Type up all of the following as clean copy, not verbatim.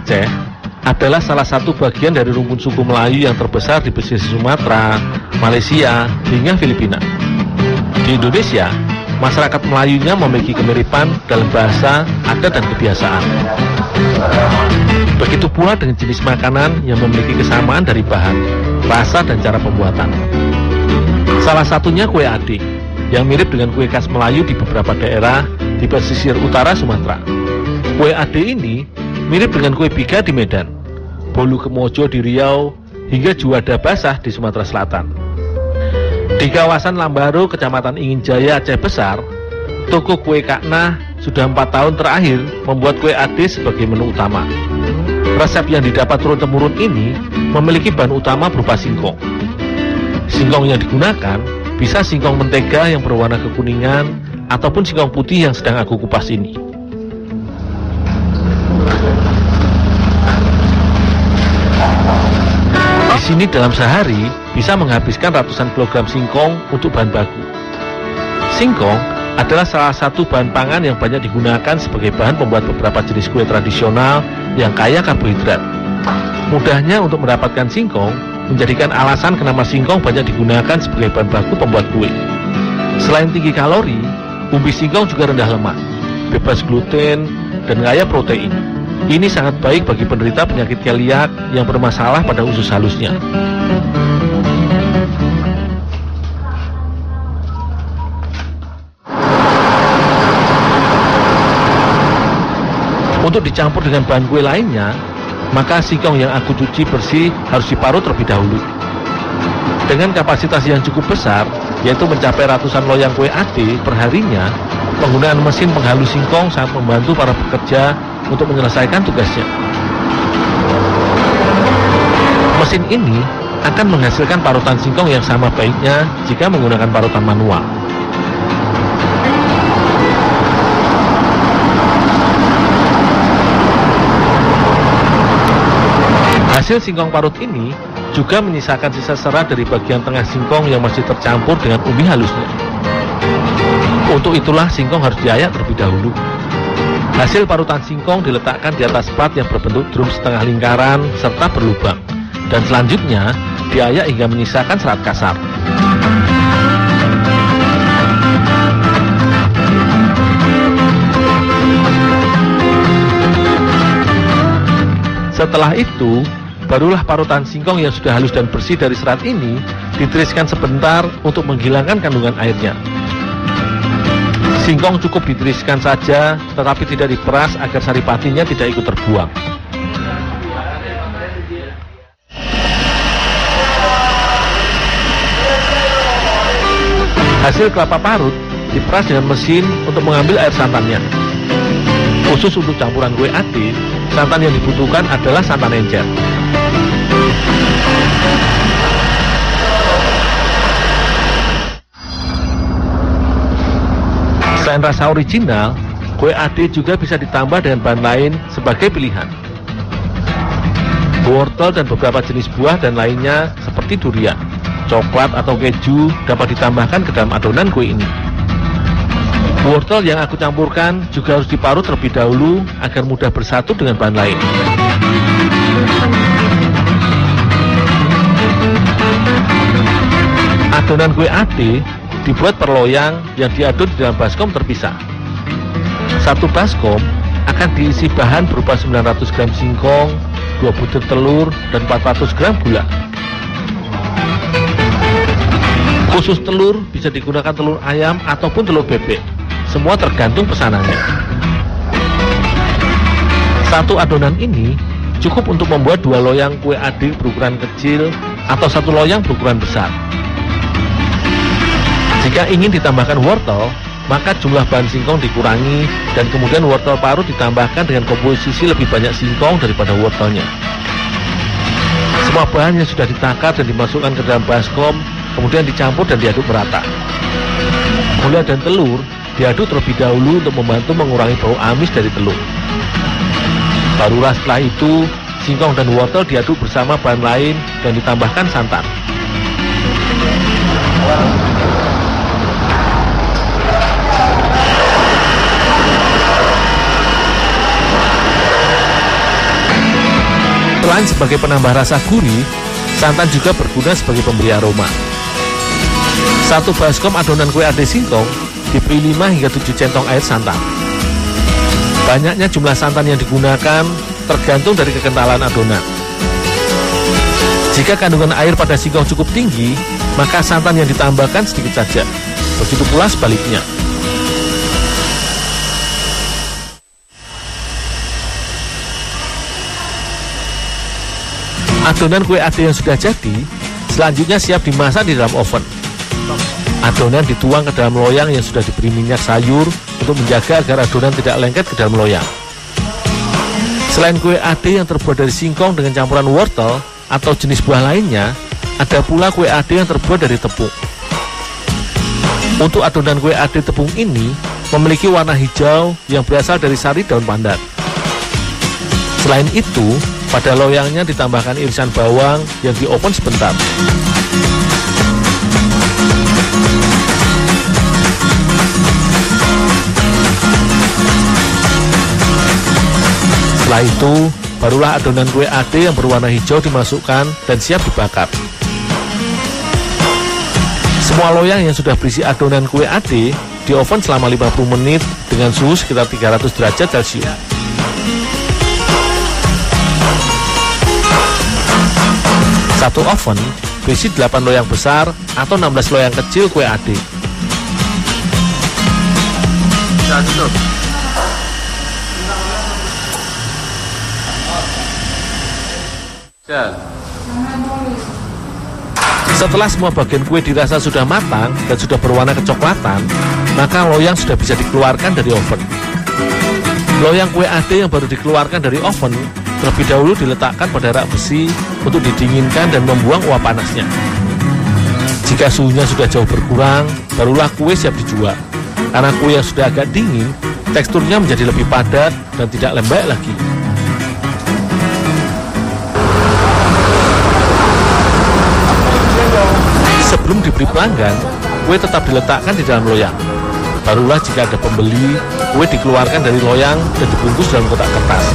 Aceh adalah salah satu bagian dari rumpun suku Melayu yang terbesar di pesisir Sumatera, Malaysia, hingga Filipina. Di Indonesia, masyarakat Melayunya memiliki kemiripan dalam bahasa, adat, dan kebiasaan. Begitu pula dengan jenis makanan yang memiliki kesamaan dari bahan, rasa, dan cara pembuatan. Salah satunya kue ade, yang mirip dengan kue khas Melayu di beberapa daerah di pesisir utara Sumatera. Kue ade ini mirip dengan kue biga di Medan, bolu kemojo di Riau, hingga juada basah di Sumatera Selatan. Di kawasan Lambaro, Kecamatan Inginjaya, Aceh Besar, toko kue Kaknah sudah 4 tahun terakhir membuat kue ade sebagai menu utama. Resep yang didapat turun-temurun ini memiliki bahan utama berupa singkong. Singkong yang digunakan bisa singkong mentega yang berwarna kekuningan ataupun singkong putih yang sedang aku kupas ini. Di sini dalam sehari bisa menghabiskan ratusan kilogram singkong untuk bahan baku. Singkong adalah salah satu bahan pangan yang banyak digunakan sebagai bahan pembuat beberapa jenis kue tradisional yang kaya karbohidrat. Mudahnya untuk mendapatkan singkong menjadikan alasan kenapa singkong banyak digunakan sebagai bahan baku pembuat kue. Selain tinggi kalori, umbi singkong juga rendah lemak, bebas gluten, dan kaya protein. Ini sangat baik bagi penderita penyakit keliak yang bermasalah pada usus halusnya. Untuk dicampur dengan bahan kue lainnya, maka singkong yang aku cuci bersih harus diparut terlebih dahulu. Dengan kapasitas yang cukup besar, yaitu mencapai ratusan loyang kue ade perharinya, penggunaan mesin penghalus singkong sangat membantu para pekerja untuk menyelesaikan tugasnya. Mesin ini akan menghasilkan parutan singkong yang sama baiknya jika menggunakan parutan manual. Hasil singkong parut ini juga menyisakan sisa serat dari bagian tengah singkong yang masih tercampur dengan umbi halusnya. Untuk itulah singkong harus diayak terlebih dahulu. Hasil parutan singkong diletakkan di atas plat yang berbentuk drum setengah lingkaran serta berlubang, dan selanjutnya diayak hingga menyisakan serat kasar. Setelah itu, barulah parutan singkong yang sudah halus dan bersih dari serat ini ditiriskan sebentar untuk menghilangkan kandungan airnya. Singkong cukup ditiriskan saja, tetapi tidak diperas agar saripatinya tidak ikut terbuang. Hasil kelapa parut diperas dengan mesin untuk mengambil air santannya. Khusus untuk campuran kue ade, santan yang dibutuhkan adalah santan encer. Selain rasa original, kue ade juga bisa ditambah dengan bahan lain sebagai pilihan. Wortel dan beberapa jenis buah dan lainnya seperti durian, coklat atau keju dapat ditambahkan ke dalam adonan kue ini. Wortel yang aku campurkan juga harus diparut terlebih dahulu agar mudah bersatu dengan bahan lain. Adonan kue ade dibuat per loyang yang diaduk di dalam baskom terpisah. Satu baskom akan diisi bahan berupa 900 gram singkong, 2 butir telur, dan 400 gram gula. Khusus telur bisa digunakan telur ayam ataupun telur bebek, semua tergantung pesanannya. Satu adonan ini cukup untuk membuat 2 loyang kue ade berukuran kecil atau 1 loyang berukuran besar. Jika ingin ditambahkan wortel, maka jumlah bahan singkong dikurangi dan kemudian wortel parut ditambahkan dengan komposisi lebih banyak singkong daripada wortelnya. Semua bahan yang sudah ditakar dan dimasukkan ke dalam baskom kemudian dicampur dan diaduk merata. Gula dan telur diaduk terlebih dahulu untuk membantu mengurangi bau amis dari telur. Barulah setelah itu, singkong dan wortel diaduk bersama bahan lain dan ditambahkan santan. Selain sebagai penambah rasa gurih, santan juga berguna sebagai pemberi aroma. Satu baskom adonan kue ade singkong diberi 5 hingga 7 centong air santan. Banyaknya jumlah santan yang digunakan tergantung dari kekentalan adonan. Jika kandungan air pada singkong cukup tinggi, maka santan yang ditambahkan sedikit saja. Begitu pula sebaliknya. Adonan kue ade yang sudah jadi, selanjutnya siap dimasak di dalam oven. Adonan dituang ke dalam loyang yang sudah diberi minyak sayur untuk menjaga agar adonan tidak lengket ke dalam loyang. Selain kue ade yang terbuat dari singkong dengan campuran wortel atau jenis buah lainnya, ada pula kue ade yang terbuat dari tepung. Untuk adonan kue ade tepung ini memiliki warna hijau yang berasal dari sari daun pandan. Selain itu, pada loyangnya ditambahkan irisan bawang yang di-oven sebentar. Setelah itu, barulah adonan kue ade yang berwarna hijau dimasukkan dan siap dibakar. Semua loyang yang sudah berisi adonan kue ade di oven selama 50 menit dengan suhu sekitar 300 derajat Celcius. Satu oven berisi 8 loyang besar atau 16 loyang kecil kue ade. Setelah semua bagian kue dirasa sudah matang dan sudah berwarna kecoklatan, maka loyang sudah bisa dikeluarkan dari oven. Loyang kue ade yang baru dikeluarkan dari oven terlebih dahulu diletakkan pada rak besi untuk didinginkan dan membuang uap panasnya. Jika suhunya sudah jauh berkurang, barulah kue siap dijual. Karena kue yang sudah agak dingin, teksturnya menjadi lebih padat dan tidak lembek lagi. Sebelum diberi pelanggan, kue tetap diletakkan di dalam loyang. Barulah jika ada pembeli, kue dikeluarkan dari loyang dan dibungkus dalam kotak kertas.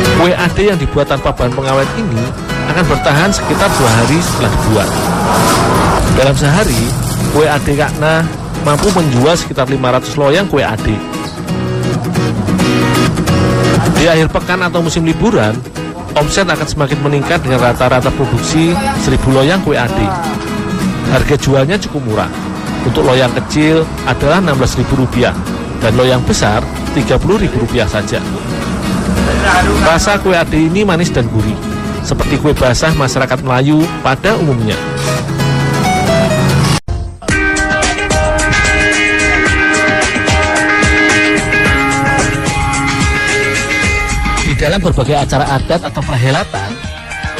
Kue ade yang dibuat tanpa bahan pengawet ini akan bertahan sekitar 2 hari setelah dibuat. Dalam sehari, kue ade Kakna mampu menjual sekitar 500 loyang kue ade. Di akhir pekan atau musim liburan, omset akan semakin meningkat dengan rata-rata produksi 1000 loyang kue ade. Harga jualnya cukup murah. Untuk loyang kecil adalah Rp16.000 dan loyang besar Rp30.000 saja. Rasa kue ade ini manis dan gurih, seperti kue basah masyarakat Melayu pada umumnya. Di dalam berbagai acara adat atau perhelatan,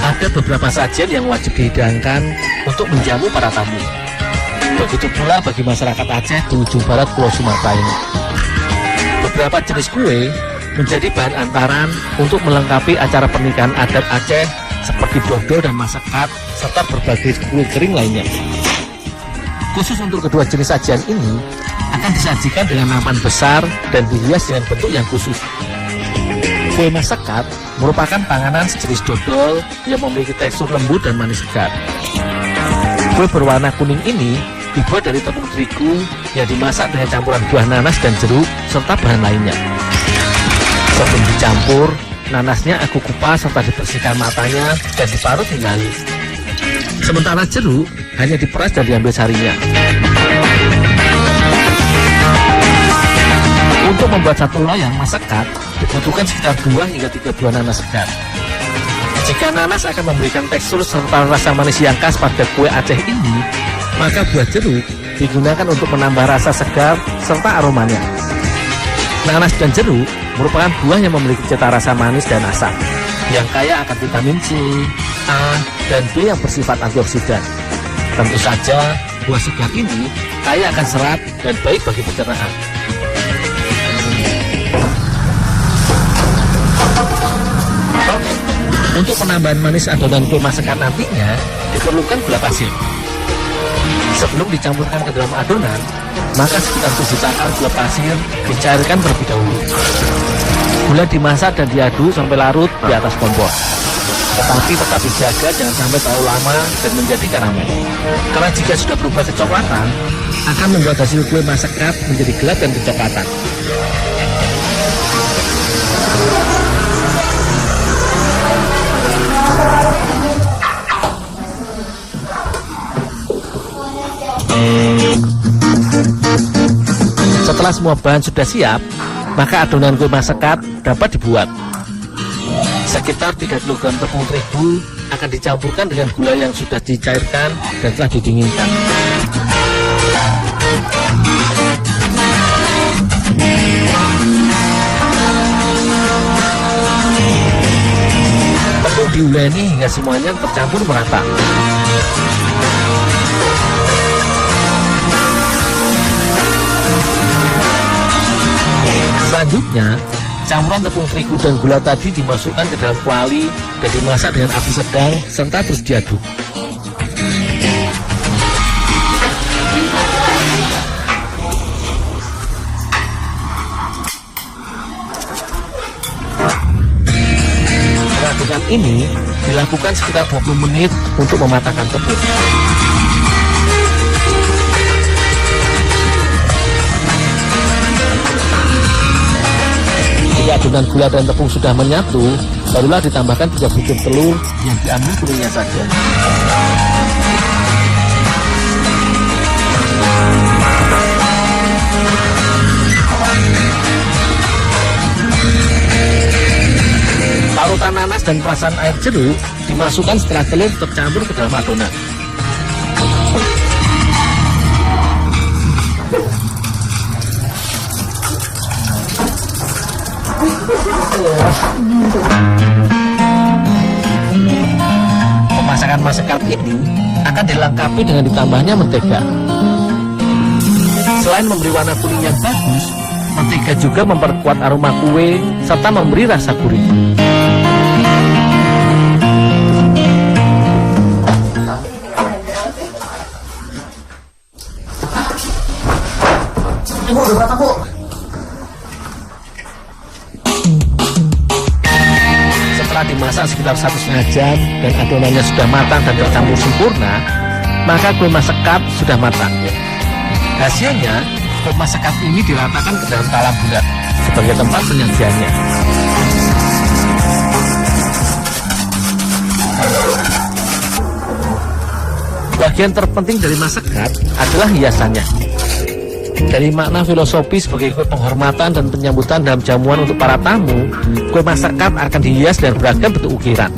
ada beberapa sajian yang wajib dihidangkan untuk menjamu para tamu. Begitu pula bagi masyarakat Aceh di ujung barat Pulau Sumatera ini. Beberapa jenis kue menjadi bahan antaran untuk melengkapi acara pernikahan adat Aceh seperti dodol dan masakat serta berbagai kue kering lainnya. Khusus untuk kedua jenis sajian ini akan disajikan dengan nampan besar dan dihias dengan bentuk yang khusus. Kue masakat merupakan panganan sejenis dodol yang memiliki tekstur lembut dan manis segar. Kue berwarna kuning ini dibuat dari tepung terigu yang dimasak dengan campuran buah nanas dan jeruk serta bahan lainnya. Sebelum dicampur, nanasnya aku kupas serta dibersihkan matanya dan diparut hingga halus. Sementara jeruk hanya diperas dan diambil sarinya. Untuk membuat satu loyang masakat dibutuhkan sekitar 2 hingga 3 buah nanas segar. Jika nanas akan memberikan tekstur serta rasa manis yang khas pada kue Aceh ini, maka buah jeruk digunakan untuk menambah rasa segar serta aromanya. Nanas dan jeruk merupakan buah yang memiliki cita rasa manis dan asam, yang kaya akan vitamin C, A, dan B yang bersifat antioksidan. Tentu saja, buah segar ini kaya akan serat dan baik bagi pencernaan. Untuk penambahan manis adonan kue masakan nantinya, diperlukan gula pasir. Sebelum dicampurkan ke dalam adonan, maka sekitar 7 cangkal gula pasir dicairkan terlebih dahulu. Gula dimasak dan diaduk sampai larut di atas kompor. Tetapi tetap dijaga jangan sampai terlalu lama dan menjadi karamel. Karena jika sudah berubah kecoklatan, akan membuat hasil kue masakat menjadi gelap dan kecoklatan. Setelah semua bahan sudah siap, maka adonan kue masakat dapat dibuat. Sekitar 3 kg tepung terigu akan dicampurkan dengan gula yang sudah dicairkan dan telah didinginkan. Tepung diuleni hingga semuanya tercampur merata. Selanjutnya, campuran tepung terigu dan gula tadi dimasukkan ke dalam kuali dan dimasak dengan api sedang serta terus diaduk. Peradukan ini dilakukan sekitar 20 menit untuk mematangkan tepung. Jika adonan gula dan tepung sudah menyatu, barulah ditambahkan 3 butir telur yang diambil kuningnya saja. Parutan nanas dan perasan air jeruk dimasukkan setelah telur tercampur ke dalam adonan. Pemasakan masakan ini akan dilengkapi dengan ditambahnya mentega. Selain memberi warna kuning yang bagus, mentega juga memperkuat aroma kue serta memberi rasa gurih. Setelah dimasak sekitar 1,5 jam dan adonannya sudah matang dan tercampur sempurna, maka kue masakat sudah matang. Hasilnya, kue masakat ini diratakan ke dalam talam bulat sebagai tempat penyajiannya. Bagian terpenting dari masakat adalah hiasannya. Dari makna filosofis sebagai kue penghormatan dan penyambutan dalam jamuan untuk para tamu, kue masakat akan dihias dengan beragam bentuk ukiran.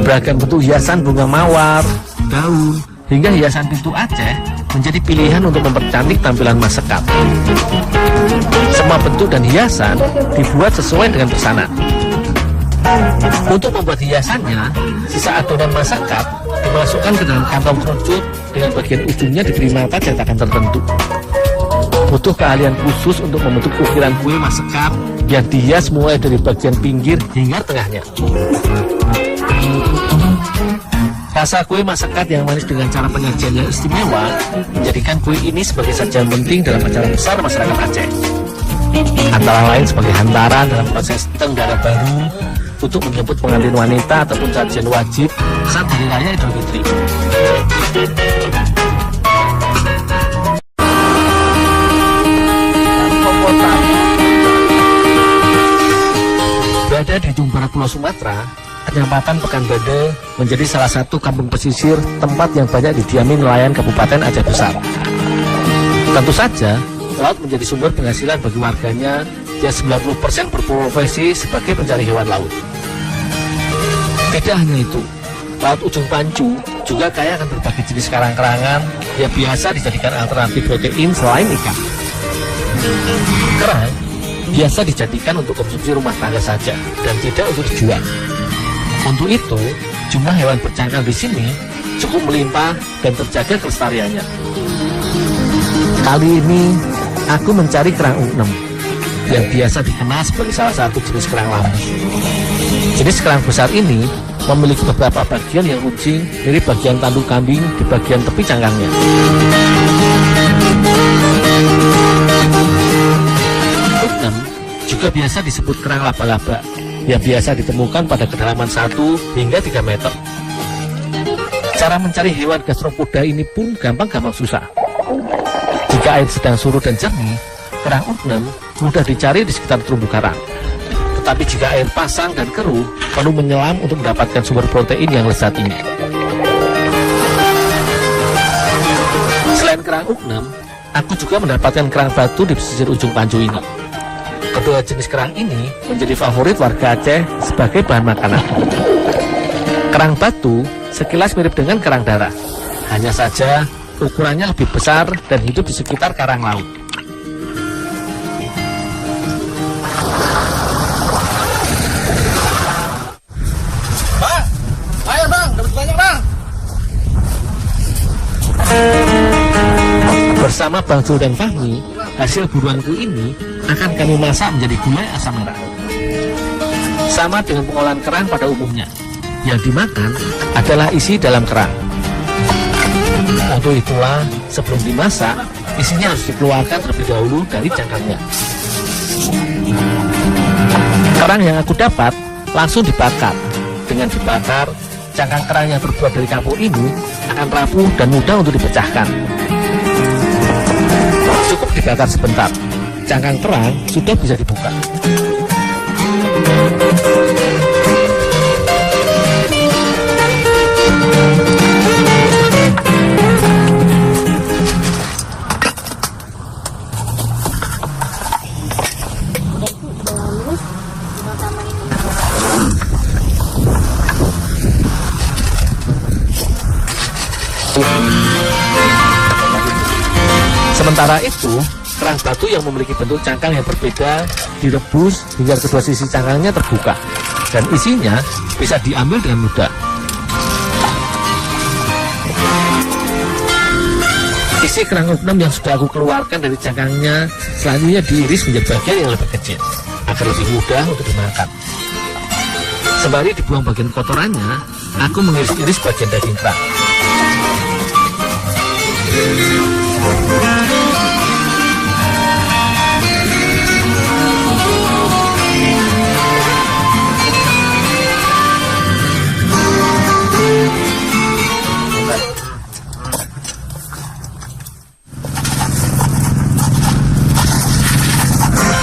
Beragam bentuk hiasan bunga mawar, daun, hingga hiasan pintu Aceh menjadi pilihan untuk mempercantik tampilan masakat. Semua bentuk dan hiasan dibuat sesuai dengan pesanan. Untuk membuat hiasannya, sisa adonan masakat dimasukkan ke dalam kantong kerucut dengan bagian ujungnya diberi mata cetakan tertentu. Butuh keahlian khusus untuk membentuk ukiran kue masakat yang dihias mulai dari bagian pinggir hingga tengahnya. Rasa kue masakat yang manis dengan cara penyajian yang istimewa menjadikan kue ini sebagai sajian penting dalam acara besar masyarakat Aceh. Antara lain sebagai hantaran dalam proses tenggara baru untuk menyebut pengantin wanita ataupun sajian wajib saat hari raya Idul Fitri. Berada di ujung barat Pulau Sumatera, Kecamatan Pekanbade menjadi salah satu kampung pesisir tempat yang banyak didiami nelayan Kabupaten Aceh Besar. Tentu saja, laut menjadi sumber penghasilan bagi warganya yang 90% berprofesi sebagai pencari hewan laut. Tidak hanya itu, Laut Ujung Pancu juga kaya akan berbagai jenis karang-karangan yang biasa dijadikan alternatif protein selain ikan. Kerang biasa dijadikan untuk konsumsi rumah tangga saja dan tidak untuk dijual. Untuk itu, jumlah hewan bercangkang di sini cukup melimpah dan terjaga kelestariannya. Kali ini, aku mencari kerang ungnem yang biasa dikenal sebagai salah satu jenis kerang lampu. Jenis kerang besar ini memiliki beberapa bagian yang runcing dari bagian tanduk kambing di bagian tepi cangkangnya. Ungnem juga biasa disebut kerang laba-laba yang biasa ditemukan pada kedalaman 1 hingga 3 meter. Cara mencari hewan gastropoda ini pun gampang-gampang susah. Jika air sedang surut dan jernih, kerang ugnem mudah dicari di sekitar terumbu karang. Tetapi jika air pasang dan keruh, perlu menyelam untuk mendapatkan sumber protein yang lezat ini. Selain kerang ugnem, aku juga mendapatkan kerang batu di pesisir ujung Panju ini. Kedua jenis kerang ini menjadi favorit warga Aceh sebagai bahan makanan. Kerang batu sekilas mirip dengan kerang darah, hanya saja ukurannya lebih besar dan hidup di sekitar karang laut. Bang, ayo bang, dapat banyak bang. Bersama Bang Zul dan Fahmi, hasil buruanku ini akan kami masak menjadi gulai asam merah. Sama dengan pengolahan kerang pada umumnya, yang dimakan adalah isi dalam kerang. Untuk itulah, sebelum dimasak, isinya harus dikeluarkan terlebih dahulu dari cangkangnya. Kerang yang aku dapat langsung dibakar. Dengan dibakar, cangkang kerang yang terbuat dari kapur ini akan rapuh dan mudah untuk dipecahkan. Cukup dibakar sebentar, cangkang kerang sudah bisa dibuka. Sementara itu, kerang batu yang memiliki bentuk cangkang yang berbeda direbus hingga kedua sisi cangkangnya terbuka dan isinya bisa diambil dengan mudah. Isi kerang ugnem yang sudah aku keluarkan dari cangkangnya selanjutnya diiris menjadi bagian yang lebih kecil agar lebih mudah untuk dimakan. Sembari dibuang bagian kotorannya, aku mengiris-iris bagian daging kerang.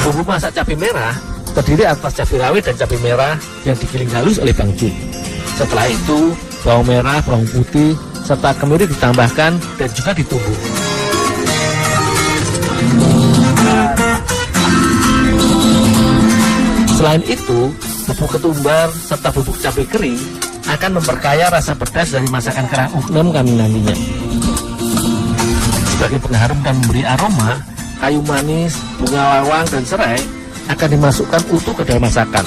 Bumbu masak cabai merah terdiri atas cabai rawit dan cabai merah yang digiling halus oleh Bang Jun. Setelah itu, bawang merah, bawang putih, serta kemiri ditambahkan dan juga ditumbuk. Selain itu, bubuk ketumbar serta bubuk cabai kering akan memperkaya rasa pedas dari masakan kerang ugnem kami nantinya. Sebagai pengharum dan memberi aroma, kayu manis, bunga lawang, dan serai akan dimasukkan utuh ke dalam masakan.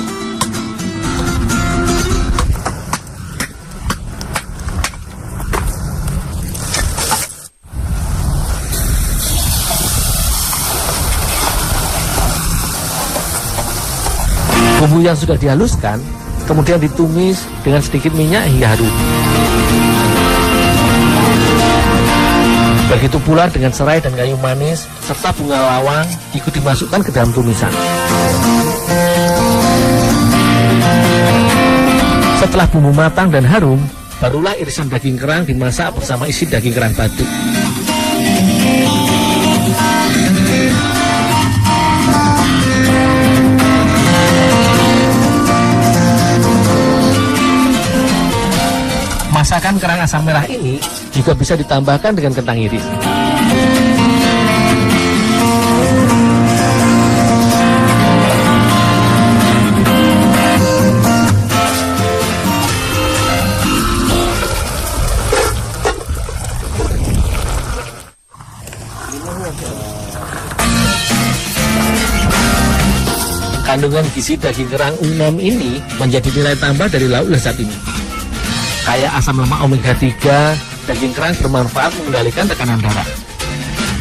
Bumbu yang sudah dihaluskan kemudian ditumis dengan sedikit minyak hingga harum. Begitu pula dengan serai dan kayu manis serta bunga lawang ikut dimasukkan ke dalam tumisan. Setelah bumbu matang dan harum, barulah irisan daging kerang dimasak bersama isi daging kerang batu. Masakan kerang asam merah ini juga bisa ditambahkan dengan kentang iris. Kandungan gizi daging kerang ugnem ini menjadi nilai tambah dari lauk lezat ini. Kaya asam lemak omega 3, daging kerang bermanfaat mengendalikan tekanan darah.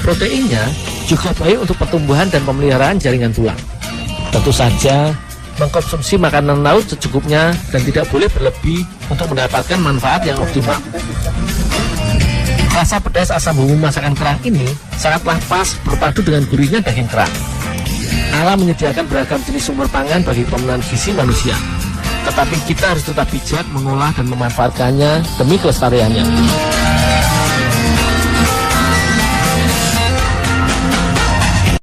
Proteinnya juga baik untuk pertumbuhan dan pemeliharaan jaringan tulang. Tentu saja, mengkonsumsi makanan laut secukupnya dan tidak boleh berlebih untuk mendapatkan manfaat yang optimal. Rasa pedas asam bumbu masakan kerang ini sangatlah pas berpadu dengan gurihnya daging kerang. Allah menyediakan beragam jenis sumber pangan bagi pemenuhan gizi manusia. Tetapi kita harus tetap bijak mengolah dan memanfaatkannya demi kelestariannya.